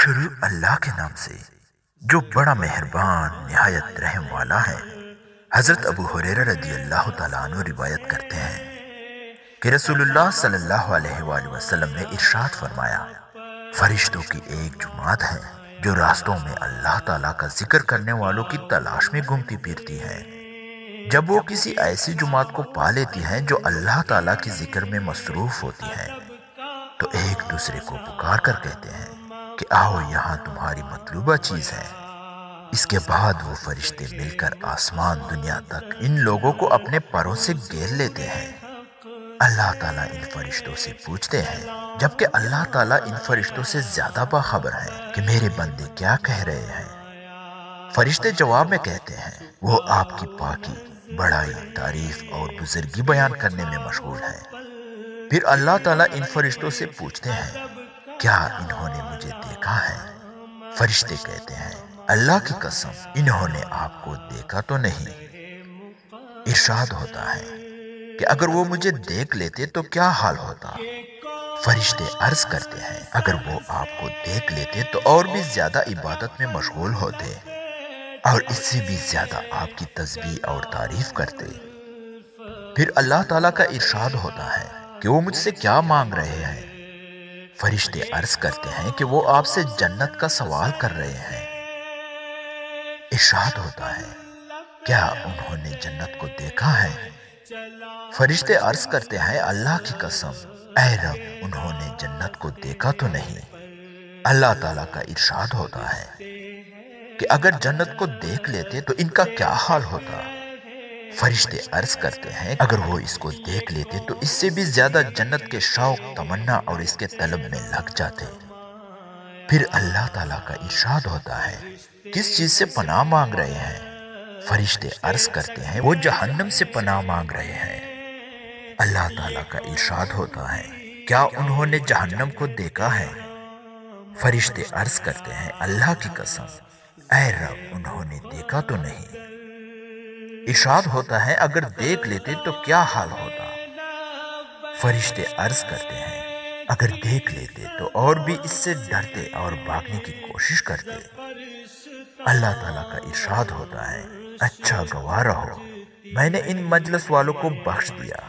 شروع اللہ کے نام سے جو بڑا مہربان نہایت رحم والا ہے۔ حضرت ابو ہریرہ رضی اللہ تعالیٰ عنہ روایت کرتے ہیں کہ رسول اللہ صلی اللہ علیہ وآلہ وسلم نے ارشاد فرمایا، فرشتوں کی ایک جماعت ہے جو راستوں میں اللہ تعالیٰ کا ذکر کرنے والوں کی تلاش میں گھومتی پھرتی ہے۔ جب وہ کسی ایسی جماعت کو پا لیتی ہیں جو اللہ تعالیٰ کی ذکر میں مصروف ہوتی ہے تو ایک دوسرے کو پکار کر کہتے ہیں کہ آؤ یہاں تمہاری مطلوبہ چیز ہے۔ اس کے بعد وہ فرشتے مل کر آسمان دنیا تک ان لوگوں کو اپنے پروں سے گھیر لیتے ہیں۔ اللہ تعالیٰ ان فرشتوں سے پوچھتے ہیں، جبکہ اللہ تعالیٰ ان فرشتوں سے زیادہ باخبر ہیں کہ میرے بندے کیا کہہ رہے ہیں۔ فرشتے جواب میں کہتے ہیں، وہ آپ کی پاکی، بڑائی، تعریف اور بزرگی بیان کرنے میں مشغول ہیں۔ پھر اللہ تعالیٰ ان فرشتوں سے پوچھتے ہیں، کیا انہوں نے مجھے دیکھا ہے؟ فرشتے کہتے ہیں، اللہ کی قسم انہوں نے آپ کو دیکھا تو نہیں۔ ارشاد ہوتا ہے کہ اگر وہ مجھے دیکھ لیتے تو کیا حال ہوتا؟ فرشتے عرض کرتے ہیں، اگر وہ آپ کو دیکھ لیتے تو اور بھی زیادہ عبادت میں مشغول ہوتے اور اس سے بھی زیادہ آپ کی تسبیح اور تعریف کرتے۔ پھر اللہ تعالیٰ کا ارشاد ہوتا ہے کہ وہ مجھ سے کیا مانگ رہے ہیں؟ فرشتے عرض کرتے ہیں کہ وہ آپ سے جنت کا سوال کر رہے ہیں۔ ارشاد ہوتا ہے، کیا انہوں نے جنت کو دیکھا ہے؟ فرشتے عرض کرتے ہیں، اللہ کی قسم اے رب انہوں نے جنت کو دیکھا تو نہیں۔ اللہ تعالیٰ کا ارشاد ہوتا ہے کہ اگر جنت کو دیکھ لیتے تو ان کا کیا حال ہوتا؟ فرشتے عرض کرتے ہیں، اگر وہ اس کو دیکھ لیتے تو اس سے بھی زیادہ جنت کے شوق، تمنا اور اس کے طلب میں لگ جاتے۔ پھر اللہ تعالیٰ کا ارشاد ہوتا ہے، کس چیز سے پناہ مانگ رہے ہیں؟ فرشتے عرض کرتے ہیں، وہ جہنم سے پناہ مانگ رہے ہیں۔ اللہ تعالیٰ کا ارشاد ہوتا ہے، کیا انہوں نے جہنم کو دیکھا ہے؟ فرشتے عرض کرتے ہیں، اللہ کی قسم اے رب انہوں نے دیکھا تو نہیں۔ ارشاد ہوتا ہے، اگر دیکھ لیتے تو کیا حال ہوتا؟ فرشتے عرض کرتے ہیں، اگر دیکھ لیتے تو اور بھی اس سے ڈرتے اور بھاگنے کی کوشش کرتے۔ اللہ تعالیٰ کا ارشاد ہوتا ہے، اچھا گواہ رہو، میں نے ان مجلس والوں کو بخش دیا۔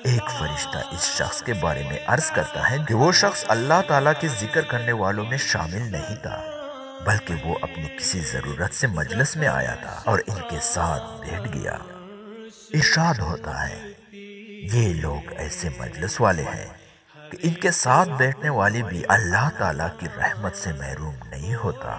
ایک فرشتہ اس شخص کے بارے میں عرض کرتا ہے کہ وہ شخص اللہ تعالیٰ کے ذکر کرنے والوں میں شامل نہیں تھا، بلکہ وہ اپنی کسی ضرورت سے مجلس میں آیا تھا اور ان کے ساتھ بیٹھ گیا۔ ارشاد ہوتا ہے، یہ لوگ ایسے مجلس والے ہیں کہ ان کے ساتھ بیٹھنے والے بھی اللہ تعالیٰ کی رحمت سے محروم نہیں ہوتا۔